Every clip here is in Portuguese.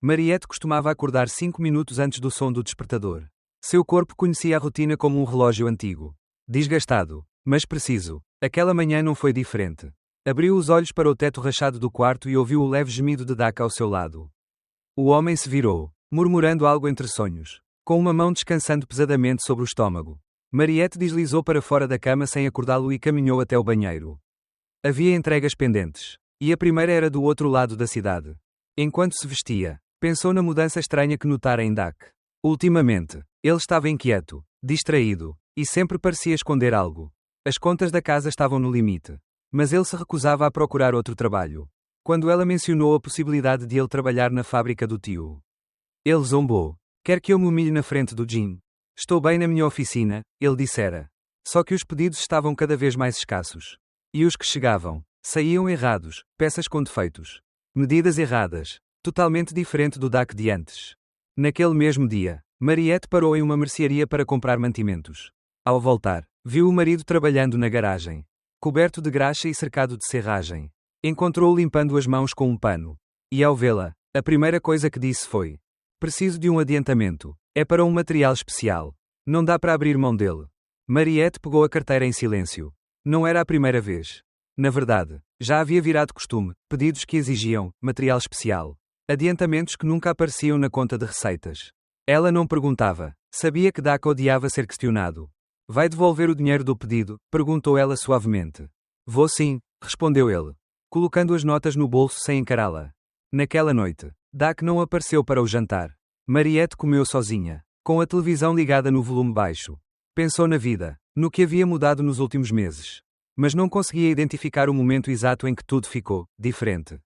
Mariette costumava acordar 5 minutos antes do som do despertador. Seu corpo conhecia a rotina como um relógio antigo. Desgastado, mas preciso. Aquela manhã não foi diferente. Abriu os olhos para o teto rachado do quarto e ouviu o leve gemido de Dak ao seu lado. O homem se virou, murmurando algo entre sonhos, com uma mão descansando pesadamente sobre o estômago. Mariette deslizou para fora da cama sem acordá-lo e caminhou até o banheiro. Havia entregas pendentes, e a primeira era do outro lado da cidade. Enquanto se vestia, pensou na mudança estranha que notara em Dak. Ultimamente, ele estava inquieto, distraído, e sempre parecia esconder algo. As contas da casa estavam no limite. Mas ele se recusava a procurar outro trabalho. Quando ela mencionou a possibilidade de ele trabalhar na fábrica do tio, ele zombou. Quer que eu me humilhe na frente do Jim? Estou bem na minha oficina, ele dissera. Só que os pedidos estavam cada vez mais escassos. E os que chegavam, saíam errados, peças com defeitos. Medidas erradas. Totalmente diferente do Dak de antes. Naquele mesmo dia, Mariette parou em uma mercearia para comprar mantimentos. Ao voltar, viu o marido trabalhando na garagem, coberto de graxa e cercado de serragem. Encontrou-o limpando as mãos com um pano. E ao vê-la, a primeira coisa que disse foi: preciso de um adiantamento. É para um material especial. Não dá para abrir mão dele. Mariette pegou a carteira em silêncio. Não era a primeira vez. Na verdade, já havia virado costume, pedidos que exigiam material especial. Adiantamentos que nunca apareciam na conta de receitas. Ela não perguntava. Sabia que Dak odiava ser questionado. Vai devolver o dinheiro do pedido? Perguntou ela suavemente. Vou sim, respondeu ele, colocando as notas no bolso sem encará-la. Naquela noite, Dak não apareceu para o jantar. Mariette comeu sozinha, com a televisão ligada no volume baixo. Pensou na vida, no que havia mudado nos últimos meses. Mas não conseguia identificar o momento exato em que tudo ficou diferente.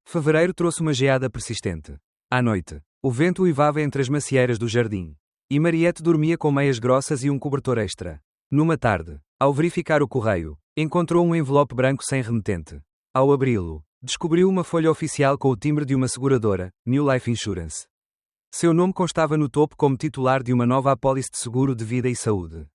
Fevereiro trouxe uma geada persistente. À noite, o vento uivava entre as macieiras do jardim. E Mariette dormia com meias grossas e um cobertor extra. Numa tarde, ao verificar o correio, encontrou um envelope branco sem remetente. Ao abri-lo, descobriu uma folha oficial com o timbre de uma seguradora, New Life Insurance. Seu nome constava no topo como titular de uma nova apólice de seguro de vida e saúde.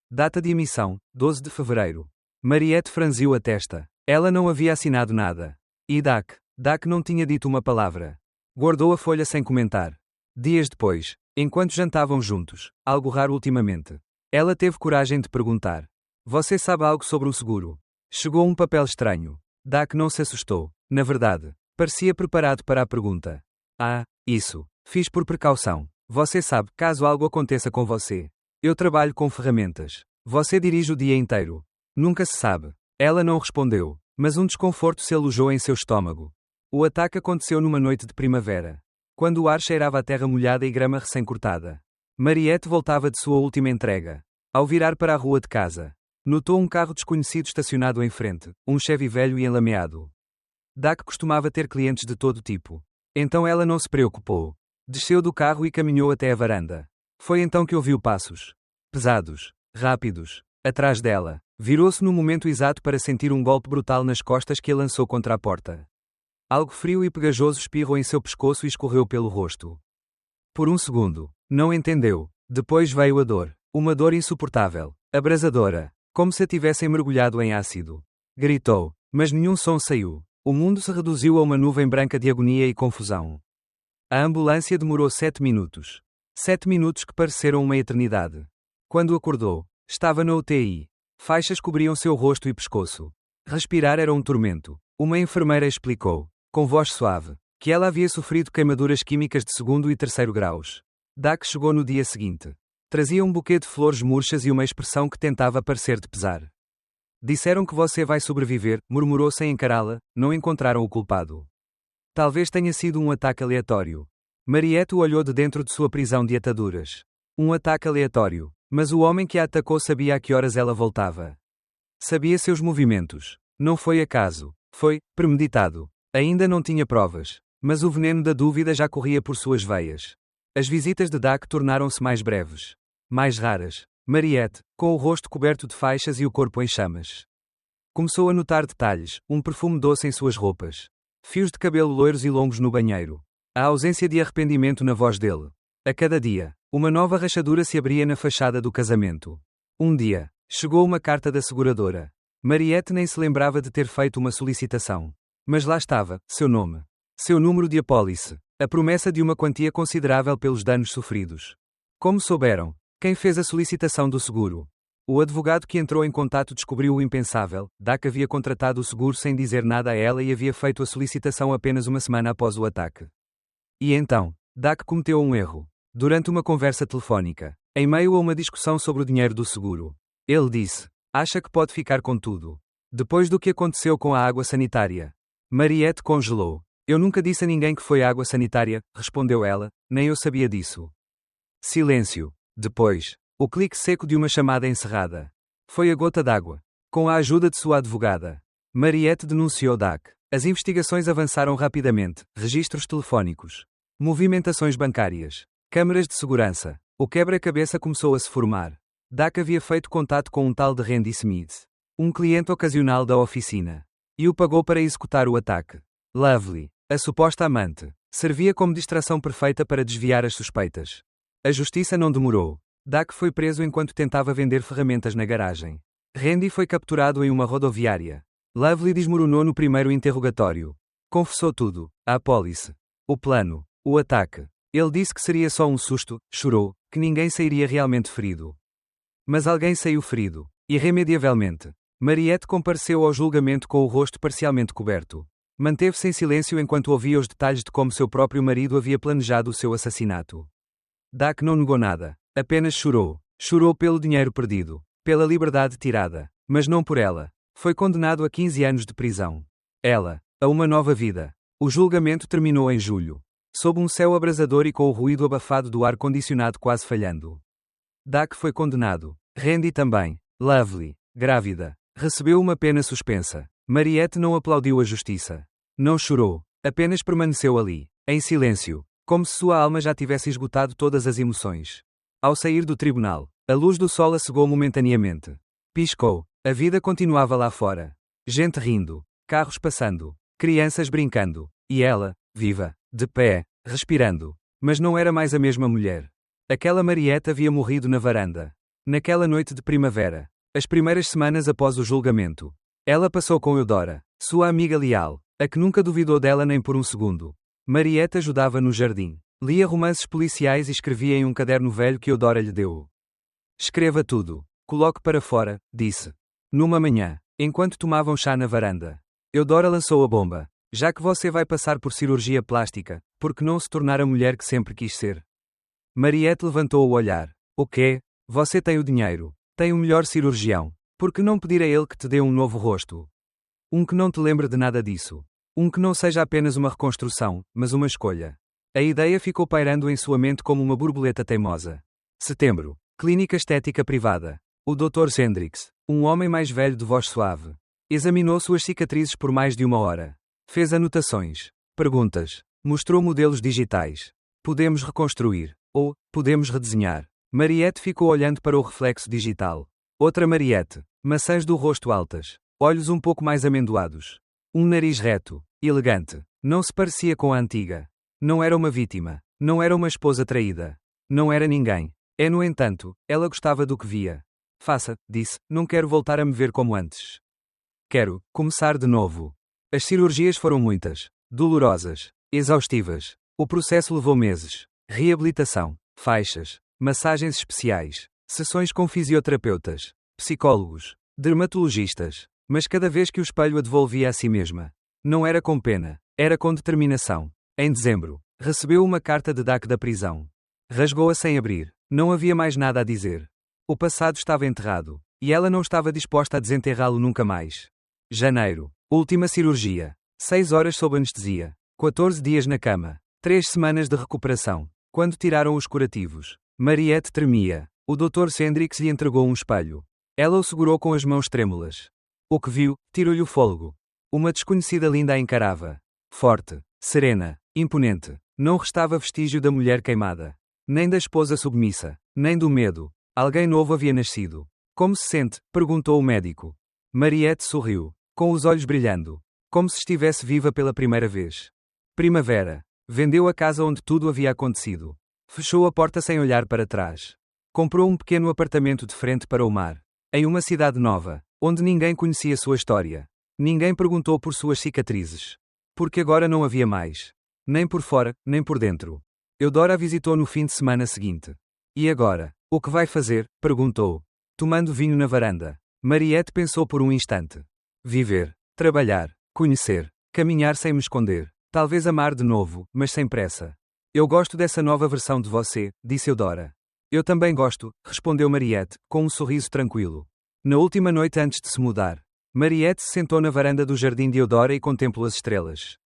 Data de emissão, 12 de fevereiro. Mariette franziu a testa. Ela não havia assinado nada. E Dak não tinha dito uma palavra. Guardou a folha sem comentar. Dias depois, enquanto jantavam juntos, algo raro ultimamente, ela teve coragem de perguntar: você sabe algo sobre o seguro? Chegou um papel estranho. Dak não se assustou. Na verdade, parecia preparado para a pergunta. Ah, isso. Fiz por precaução. Você sabe, caso algo aconteça com você. Eu trabalho com ferramentas. Você dirige o dia inteiro. Nunca se sabe. Ela não respondeu, mas um desconforto se alojou em seu estômago. O ataque aconteceu numa noite de primavera, quando o ar cheirava a terra molhada e grama recém-cortada. Mariette voltava de sua última entrega. Ao virar para a rua de casa, notou um carro desconhecido estacionado em frente, um Chevy velho e enlameado. Dak costumava ter clientes de todo tipo. Então ela não se preocupou. Desceu do carro e caminhou até a varanda. Foi então que ouviu passos. Pesados, rápidos, atrás dela. Virou-se no momento exato para sentir um golpe brutal nas costas que a lançou contra a porta. Algo frio e pegajoso espirrou em seu pescoço e escorreu pelo rosto. Por um segundo, não entendeu. Depois veio a dor. Uma dor insuportável, abrasadora, como se a tivessem mergulhado em ácido. Gritou, mas nenhum som saiu. O mundo se reduziu a uma nuvem branca de agonia e confusão. A ambulância demorou 7 minutos. 7 minutos que pareceram uma eternidade. Quando acordou, estava na UTI. Faixas cobriam seu rosto e pescoço. Respirar era um tormento. Uma enfermeira explicou, com voz suave, que ela havia sofrido queimaduras químicas de 2º e 3º graus. Dak chegou no dia seguinte. Trazia um buquê de flores murchas e uma expressão que tentava parecer de pesar. Disseram que você vai sobreviver, murmurou sem encará-la. Não encontraram o culpado. Talvez tenha sido um ataque aleatório. Mariette o olhou de dentro de sua prisão de ataduras. Um ataque aleatório, mas o homem que a atacou sabia a que horas ela voltava. Sabia seus movimentos. Não foi acaso. Foi premeditado. Ainda não tinha provas, mas o veneno da dúvida já corria por suas veias. As visitas de Dak tornaram-se mais breves. Mais raras. Mariette, com o rosto coberto de faixas e o corpo em chamas. Começou a notar detalhes, um perfume doce em suas roupas. Fios de cabelo loiros e longos no banheiro. A ausência de arrependimento na voz dele. A cada dia, uma nova rachadura se abria na fachada do casamento. Um dia, chegou uma carta da seguradora. Mariette nem se lembrava de ter feito uma solicitação. Mas lá estava, seu nome. Seu número de apólice. A promessa de uma quantia considerável pelos danos sofridos. Como souberam? Quem fez a solicitação do seguro? O advogado que entrou em contato descobriu o impensável. Dak havia contratado o seguro sem dizer nada a ela e havia feito a solicitação apenas uma semana após o ataque. E então, Dak cometeu um erro. Durante uma conversa telefónica, em meio a uma discussão sobre o dinheiro do seguro, ele disse: acha que pode ficar com tudo. Depois do que aconteceu com a água sanitária. Mariette congelou. Eu nunca disse a ninguém que foi água sanitária, respondeu ela, nem eu sabia disso. Silêncio. Depois, o clique seco de uma chamada encerrada. Foi a gota d'água. Com a ajuda de sua advogada, Mariette denunciou Dak. As investigações avançaram rapidamente. Registros telefónicos, movimentações bancárias, câmaras de segurança. O quebra-cabeça começou a se formar. Dak havia feito contato com um tal de Randy Smith, um cliente ocasional da oficina, e o pagou para executar o ataque. Lovely, a suposta amante, servia como distração perfeita para desviar as suspeitas. A justiça não demorou. Dak foi preso enquanto tentava vender ferramentas na garagem. Randy foi capturado em uma rodoviária. Lovely desmoronou no primeiro interrogatório. Confessou tudo: a apólice, o plano, o ataque. Ele disse que seria só um susto, chorou, que ninguém sairia realmente ferido. Mas alguém saiu ferido, irremediavelmente. Mariette compareceu ao julgamento com o rosto parcialmente coberto. Manteve-se em silêncio enquanto ouvia os detalhes de como seu próprio marido havia planejado o seu assassinato. Dak não negou nada, apenas chorou. Chorou pelo dinheiro perdido, pela liberdade tirada, mas não por ela. Foi condenado a 15 anos de prisão. Ela, a uma nova vida. O julgamento terminou em julho, sob um céu abrasador e com o ruído abafado do ar-condicionado quase falhando. Dak foi condenado. Randy também. Lovely, grávida, recebeu uma pena suspensa. Mariette não aplaudiu a justiça. Não chorou, apenas permaneceu ali, em silêncio, como se sua alma já tivesse esgotado todas as emoções. Ao sair do tribunal, a luz do sol a cegou momentaneamente. Piscou, a vida continuava lá fora. Gente rindo, carros passando, crianças brincando, e ela, viva, de pé, respirando. Mas não era mais a mesma mulher. Aquela Mariette havia morrido na varanda. Naquela noite de primavera, as primeiras semanas após o julgamento. Ela passou com Eudora, sua amiga leal, a que nunca duvidou dela nem por um segundo. Mariette ajudava no jardim, lia romances policiais e escrevia em um caderno velho que Eudora lhe deu. Escreva tudo, coloque para fora, disse. Numa manhã, enquanto tomavam chá na varanda, Eudora lançou a bomba. Já que você vai passar por cirurgia plástica, por que não se tornar a mulher que sempre quis ser? Mariette levantou o olhar. O quê? Você tem o dinheiro, tem o melhor cirurgião. Por que não pedir a ele que te dê um novo rosto? Um que não te lembre de nada disso. Um que não seja apenas uma reconstrução, mas uma escolha. A ideia ficou pairando em sua mente como uma borboleta teimosa. Setembro. Clínica estética privada. O Dr. Hendricks, um homem mais velho de voz suave, examinou suas cicatrizes por mais de uma hora. Fez anotações, perguntas, mostrou modelos digitais. Podemos reconstruir, ou podemos redesenhar. Mariette ficou olhando para o reflexo digital. Outra Mariette, maçãs do rosto altas, olhos um pouco mais amendoados. Um nariz reto, elegante. Não se parecia com a antiga. Não era uma vítima. Não era uma esposa traída. Não era ninguém. No entanto, ela gostava do que via. Faça, disse, não quero voltar a me ver como antes. Quero começar de novo. As cirurgias foram muitas, dolorosas, exaustivas. O processo levou meses. Reabilitação, faixas, massagens especiais, sessões com fisioterapeutas, psicólogos, dermatologistas. Mas cada vez que o espelho a devolvia a si mesma, não era com pena, era com determinação. Em dezembro, recebeu uma carta de Dak da prisão. Rasgou-a sem abrir. Não havia mais nada a dizer. O passado estava enterrado, e ela não estava disposta a desenterrá-lo nunca mais. Janeiro. Última cirurgia. 6 horas sob anestesia. 14 dias na cama. 3 semanas de recuperação. Quando tiraram os curativos, Mariette tremia. O Dr. Hendricks lhe entregou um espelho. Ela o segurou com as mãos trêmulas. O que viu, tirou-lhe o fôlego. Uma desconhecida linda a encarava. Forte, serena, imponente. Não restava vestígio da mulher queimada. Nem da esposa submissa. Nem do medo. Alguém novo havia nascido. Como se sente? Perguntou o médico. Mariette sorriu, com os olhos brilhando, como se estivesse viva pela primeira vez. Primavera. Vendeu a casa onde tudo havia acontecido. Fechou a porta sem olhar para trás. Comprou um pequeno apartamento de frente para o mar. Em uma cidade nova, onde ninguém conhecia sua história. Ninguém perguntou por suas cicatrizes. Porque agora não havia mais. Nem por fora, nem por dentro. Eudora a visitou no fim de semana seguinte. E agora? O que vai fazer? Perguntou. Tomando vinho na varanda. Mariette pensou por um instante. Viver. Trabalhar. Conhecer. Caminhar sem me esconder. Talvez amar de novo, mas sem pressa. Eu gosto dessa nova versão de você, disse Eudora. Eu também gosto, respondeu Mariette, com um sorriso tranquilo. Na última noite antes de se mudar, Mariette se sentou na varanda do jardim de Eudora e contemplou as estrelas.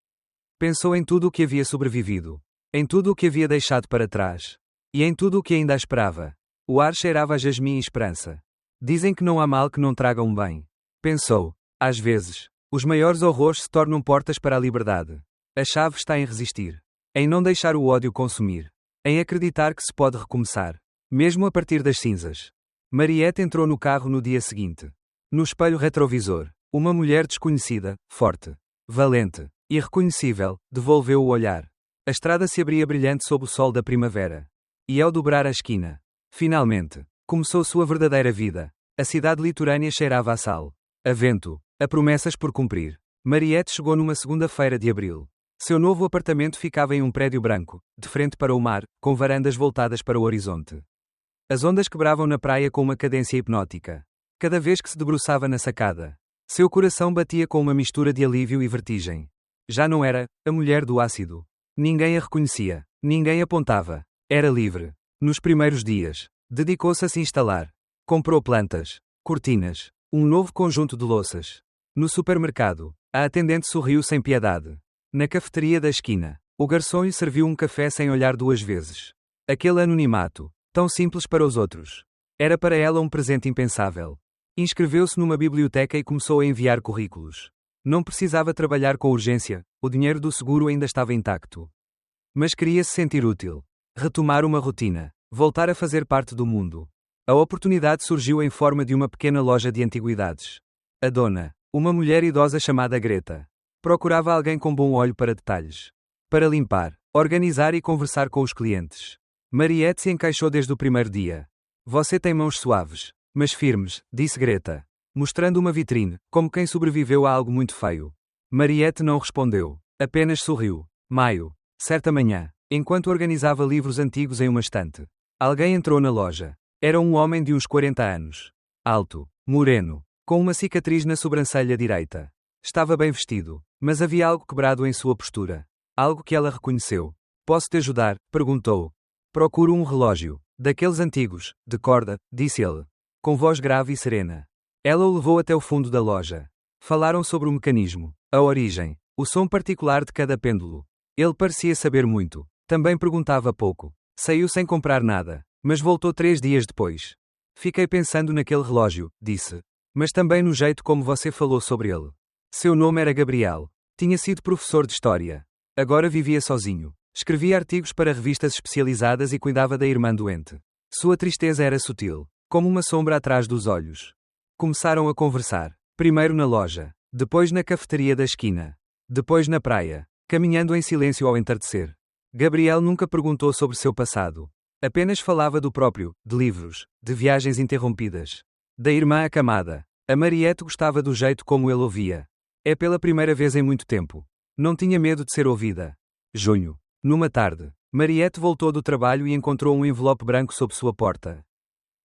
Pensou em tudo o que havia sobrevivido. Em tudo o que havia deixado para trás. E em tudo o que ainda a esperava. O ar cheirava a jasmim e esperança. Dizem que não há mal que não traga um bem. Pensou. Às vezes, os maiores horrores se tornam portas para a liberdade. A chave está em resistir. Em não deixar o ódio consumir. Em acreditar que se pode recomeçar. Mesmo a partir das cinzas. Mariette entrou no carro no dia seguinte. No espelho retrovisor, uma mulher desconhecida, forte, valente, irreconhecível, devolveu o olhar. A estrada se abria brilhante sob o sol da primavera. E ao dobrar a esquina, finalmente, começou sua verdadeira vida. A cidade litorânea cheirava a sal, a vento, a promessas por cumprir. Mariette chegou numa segunda-feira de abril. Seu novo apartamento ficava em um prédio branco, de frente para o mar, com varandas voltadas para o horizonte. As ondas quebravam na praia com uma cadência hipnótica. Cada vez que se debruçava na sacada, seu coração batia com uma mistura de alívio e vertigem. Já não era a mulher do ácido. Ninguém a reconhecia, ninguém apontava. Era livre. Nos primeiros dias, dedicou-se a se instalar. Comprou plantas, cortinas, um novo conjunto de louças. No supermercado, a atendente sorriu sem piedade. Na cafeteria da esquina, o garçom lhe serviu um café sem olhar duas vezes. Aquele anonimato, tão simples para os outros, era para ela um presente impensável. Inscreveu-se numa biblioteca e começou a enviar currículos. Não precisava trabalhar com urgência, o dinheiro do seguro ainda estava intacto. Mas queria se sentir útil. Retomar uma rotina. Voltar a fazer parte do mundo. A oportunidade surgiu em forma de uma pequena loja de antiguidades. A dona, uma mulher idosa chamada Greta, procurava alguém com bom olho para detalhes. Para limpar, organizar e conversar com os clientes. Mariette se encaixou desde o primeiro dia. Você tem mãos suaves, mas firmes, disse Greta, mostrando uma vitrine, como quem sobreviveu a algo muito feio. Mariette não respondeu, apenas sorriu. Maio. Certa manhã, enquanto organizava livros antigos em uma estante, alguém entrou na loja. Era um homem de uns 40 anos. Alto, moreno, com uma cicatriz na sobrancelha direita. Estava bem vestido, mas havia algo quebrado em sua postura. Algo que ela reconheceu. Posso te ajudar? Perguntou. Procuro um relógio. Daqueles antigos, de corda, disse ele, com voz grave e serena. Ela o levou até o fundo da loja. Falaram sobre o mecanismo, a origem, o som particular de cada pêndulo. Ele parecia saber muito. Também perguntava pouco. Saiu sem comprar nada, mas voltou 3 dias depois. Fiquei pensando naquele relógio, disse. Mas também no jeito como você falou sobre ele. Seu nome era Gabriel. Tinha sido professor de história. Agora vivia sozinho. Escrevia artigos para revistas especializadas e cuidava da irmã doente. Sua tristeza era sutil, como uma sombra atrás dos olhos. Começaram a conversar. Primeiro na loja, depois na cafeteria da esquina, depois na praia, caminhando em silêncio ao entardecer. Gabriel nunca perguntou sobre seu passado. Apenas falava do próprio, de livros, de viagens interrompidas. Da irmã acamada. A Mariette gostava do jeito como ele ouvia. É pela primeira vez em muito tempo. Não tinha medo de ser ouvida. Junho. Numa tarde, Mariette voltou do trabalho e encontrou um envelope branco sob sua porta.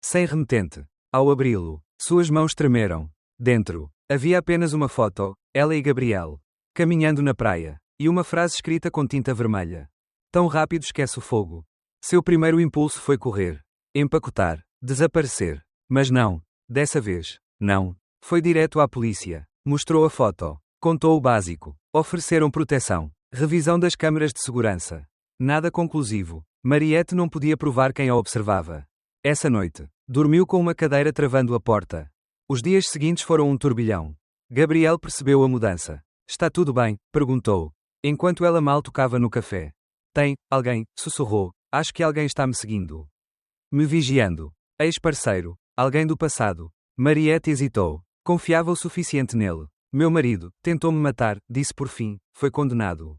Sem remetente. Ao abri-lo, suas mãos tremeram. Dentro, havia apenas uma foto, ela e Gabriel, caminhando na praia, e uma frase escrita com tinta vermelha. Tão rápido esquece o fogo. Seu primeiro impulso foi correr, empacotar, desaparecer. Mas não. Dessa vez, não. Foi direto à polícia. Mostrou a foto. Contou o básico. Ofereceram proteção. Revisão das câmeras de segurança. Nada conclusivo. Mariette não podia provar quem a observava. Essa noite, dormiu com uma cadeira travando a porta. Os dias seguintes foram um turbilhão. Gabriel percebeu a mudança. Está tudo bem? Perguntou, enquanto ela mal tocava no café. Tem, alguém, sussurrou. Acho que alguém está me seguindo. Me vigiando. Ex-parceiro. Alguém do passado. Mariette hesitou. Confiava o suficiente nele. Meu marido tentou-me matar, disse por fim. Foi condenado.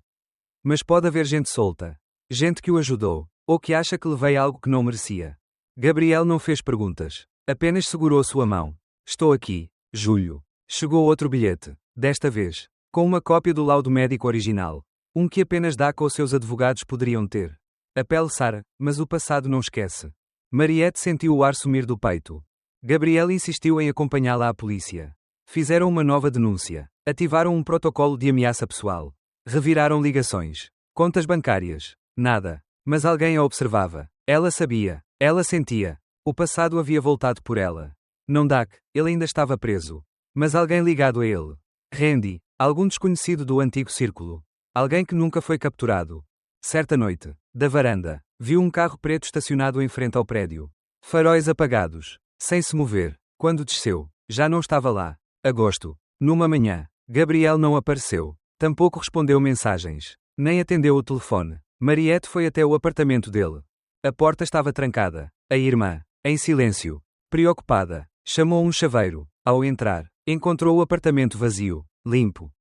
Mas pode haver gente solta. Gente que o ajudou. Ou que acha que levei algo que não merecia. Gabriel não fez perguntas. Apenas segurou sua mão. Estou aqui. Julho. Chegou outro bilhete. Desta vez, com uma cópia do laudo médico original. Um que apenas DACA ou seus advogados poderiam ter. A pele sara, mas o passado não esquece. Mariette sentiu o ar sumir do peito. Gabriel insistiu em acompanhá-la à polícia. Fizeram uma nova denúncia. Ativaram um protocolo de ameaça pessoal. Reviraram ligações. Contas bancárias. Nada. Mas alguém a observava. Ela sabia. Ela sentia. O passado havia voltado por ela. Não DAC, ele ainda estava preso. Mas alguém ligado a ele. Randy, algum desconhecido do antigo círculo. Alguém que nunca foi capturado. Certa noite, da varanda, viu um carro preto estacionado em frente ao prédio. Faróis apagados. Sem se mover. Quando desceu, já não estava lá. Agosto. Numa manhã, Gabriel não apareceu. Tampouco respondeu mensagens. Nem atendeu o telefone. Mariette foi até o apartamento dele. A porta estava trancada. A irmã, em silêncio, preocupada, chamou um chaveiro. Ao entrar, encontrou o apartamento vazio, limpo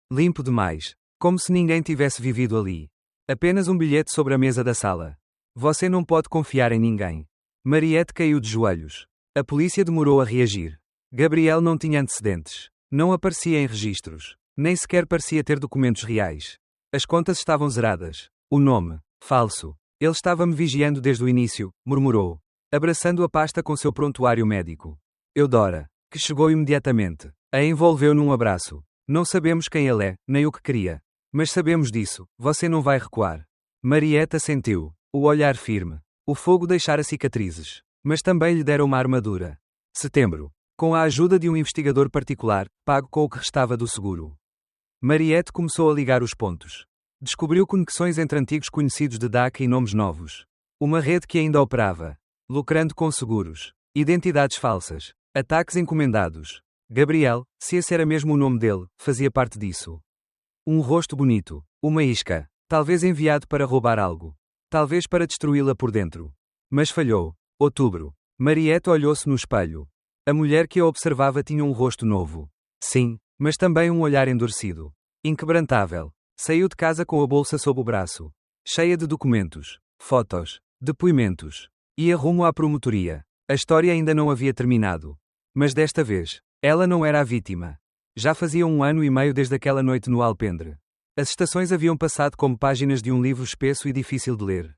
demais, como se ninguém tivesse vivido ali. Apenas um bilhete sobre a mesa da sala. Você não pode confiar em ninguém. Mariette caiu de joelhos. A polícia demorou a reagir. Gabriel não tinha antecedentes. Não aparecia em registros. Nem sequer parecia ter documentos reais. As contas estavam zeradas. O nome, falso. Ele estava-me vigiando desde o início, murmurou, abraçando a pasta com seu prontuário médico. Eudora, que chegou imediatamente, a envolveu num abraço. Não sabemos quem ele é, nem o que queria. Mas sabemos disso, você não vai recuar. Mariette sentiu, o olhar firme. O fogo deixara cicatrizes. Mas também lhe deram uma armadura. Setembro. Com a ajuda de um investigador particular, pago com o que restava do seguro. Mariette começou a ligar os pontos. Descobriu conexões entre antigos conhecidos de DACA e nomes novos. Uma rede que ainda operava. Lucrando com seguros. Identidades falsas. Ataques encomendados. Gabriel, se esse era mesmo o nome dele, fazia parte disso. Um rosto bonito. Uma isca. Talvez enviado para roubar algo. Talvez para destruí-la por dentro. Mas falhou. Outubro. Mariette olhou-se no espelho. A mulher que a observava tinha um rosto novo. Sim, mas também um olhar endurecido. Inquebrantável. Saiu de casa com a bolsa sob o braço. Cheia de documentos, fotos, depoimentos. Ia rumo à promotoria. A história ainda não havia terminado. Mas desta vez, ela não era a vítima. Já fazia 1 ano e meio desde aquela noite no alpendre. As estações haviam passado como páginas de um livro espesso e difícil de ler.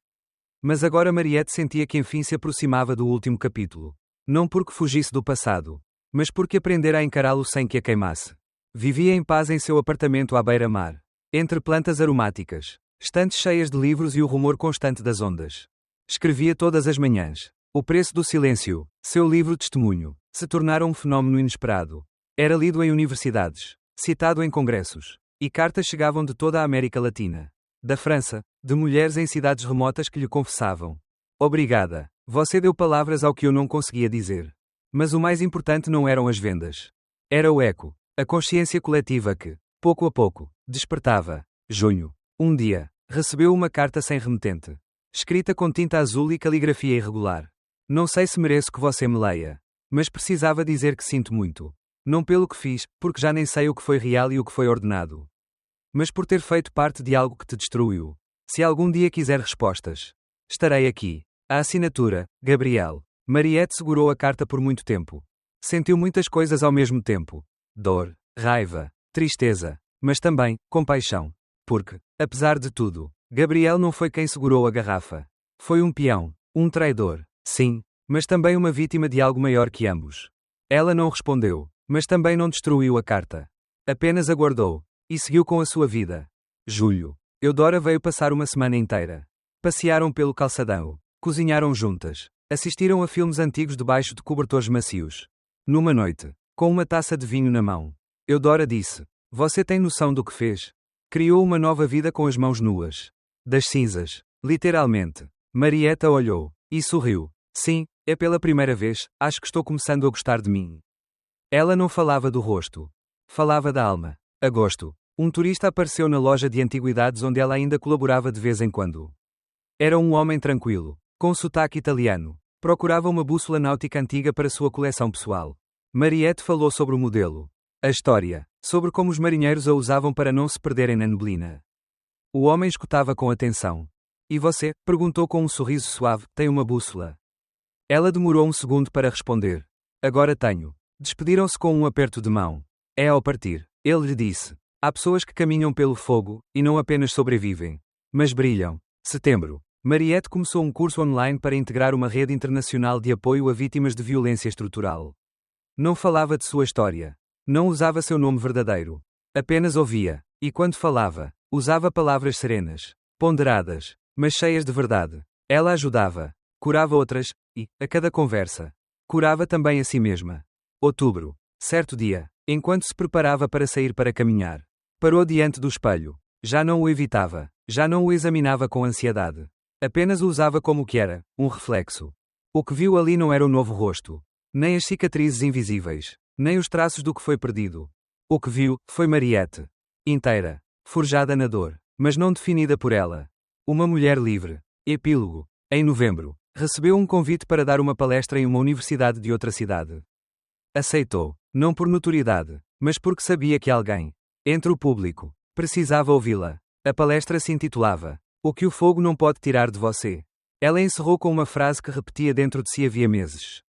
Mas agora Mariette sentia que enfim se aproximava do último capítulo. Não porque fugisse do passado, mas porque aprendera a encará-lo sem que a queimasse. Vivia em paz em seu apartamento à beira-mar. Entre plantas aromáticas, estantes cheias de livros e o rumor constante das ondas. Escrevia todas as manhãs. O preço do silêncio, seu livro testemunho, se tornara um fenómeno inesperado. Era lido em universidades, citado em congressos, e cartas chegavam de toda a América Latina. Da França, de mulheres em cidades remotas que lhe confessavam: obrigada, você deu palavras ao que eu não conseguia dizer. Mas o mais importante não eram as vendas. Era o eco, a consciência coletiva que, pouco a pouco, despertava. Junho. Um dia, recebeu uma carta sem remetente. Escrita com tinta azul e caligrafia irregular. Não sei se mereço que você me leia. Mas precisava dizer que sinto muito. Não pelo que fiz, porque já nem sei o que foi real e o que foi ordenado. Mas por ter feito parte de algo que te destruiu. Se algum dia quiser respostas, estarei aqui. A assinatura, Gabriel. Mariette segurou a carta por muito tempo. Sentiu muitas coisas ao mesmo tempo. Dor, raiva, tristeza, mas também compaixão. Porque, apesar de tudo, Gabriel não foi quem segurou a garrafa. Foi um peão, um traidor, sim, mas também uma vítima de algo maior que ambos. Ela não respondeu, mas também não destruiu a carta. Apenas aguardou, e seguiu com a sua vida. Julho. Eudora veio passar uma semana inteira. Passearam pelo calçadão, cozinharam juntas, assistiram a filmes antigos debaixo de cobertores macios. Numa noite, com uma taça de vinho na mão, Eudora disse: você tem noção do que fez? Criou uma nova vida com as mãos nuas. Das cinzas, literalmente. Mariette olhou, e sorriu. Sim, é pela primeira vez, acho que estou começando a gostar de mim. Ela não falava do rosto. Falava da alma. Agosto. Um turista apareceu na loja de antiguidades onde ela ainda colaborava de vez em quando. Era um homem tranquilo, com sotaque italiano. Procurava uma bússola náutica antiga para sua coleção pessoal. Mariette falou sobre o modelo. A história, sobre como os marinheiros a usavam para não se perderem na neblina. O homem escutava com atenção. E você? Perguntou com um sorriso suave, tem uma bússola? Ela demorou um segundo para responder. Agora tenho. Despediram-se com um aperto de mão. É ao partir. Ele lhe disse. Há pessoas que caminham pelo fogo, e não apenas sobrevivem, mas brilham. Setembro. Mariette começou um curso online para integrar uma rede internacional de apoio a vítimas de violência estrutural. Não falava de sua história. Não usava seu nome verdadeiro. Apenas ouvia. E quando falava, usava palavras serenas, ponderadas, mas cheias de verdade. Ela ajudava, curava outras, e, a cada conversa, curava também a si mesma. Outubro. Certo dia, enquanto se preparava para sair para caminhar, parou diante do espelho. Já não o evitava, já não o examinava com ansiedade. Apenas o usava como o que era, um reflexo. O que viu ali não era o novo rosto, nem as cicatrizes invisíveis, nem os traços do que foi perdido. O que viu foi Mariette. Inteira, forjada na dor, mas não definida por ela. Uma mulher livre. Epílogo. Em novembro, recebeu um convite para dar uma palestra em uma universidade de outra cidade. Aceitou, não por notoriedade, mas porque sabia que alguém, entre o público, precisava ouvi-la. A palestra se intitulava O que o fogo não pode tirar de você. Ela encerrou com uma frase que repetia dentro de si havia meses.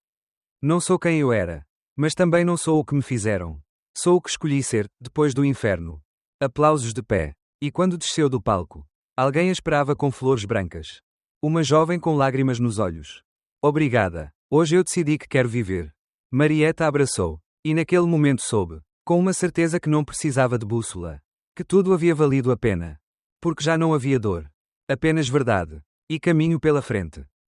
Não sou quem eu era, mas também não sou o que me fizeram. Sou o que escolhi ser, depois do inferno. Aplausos de pé. E quando desceu do palco, alguém a esperava com flores brancas. Uma jovem com lágrimas nos olhos. Obrigada. Hoje eu decidi que quero viver. Mariette a abraçou. E naquele momento soube, com uma certeza que não precisava de bússola, que tudo havia valido a pena. Porque já não havia dor. Apenas verdade. E caminho pela frente.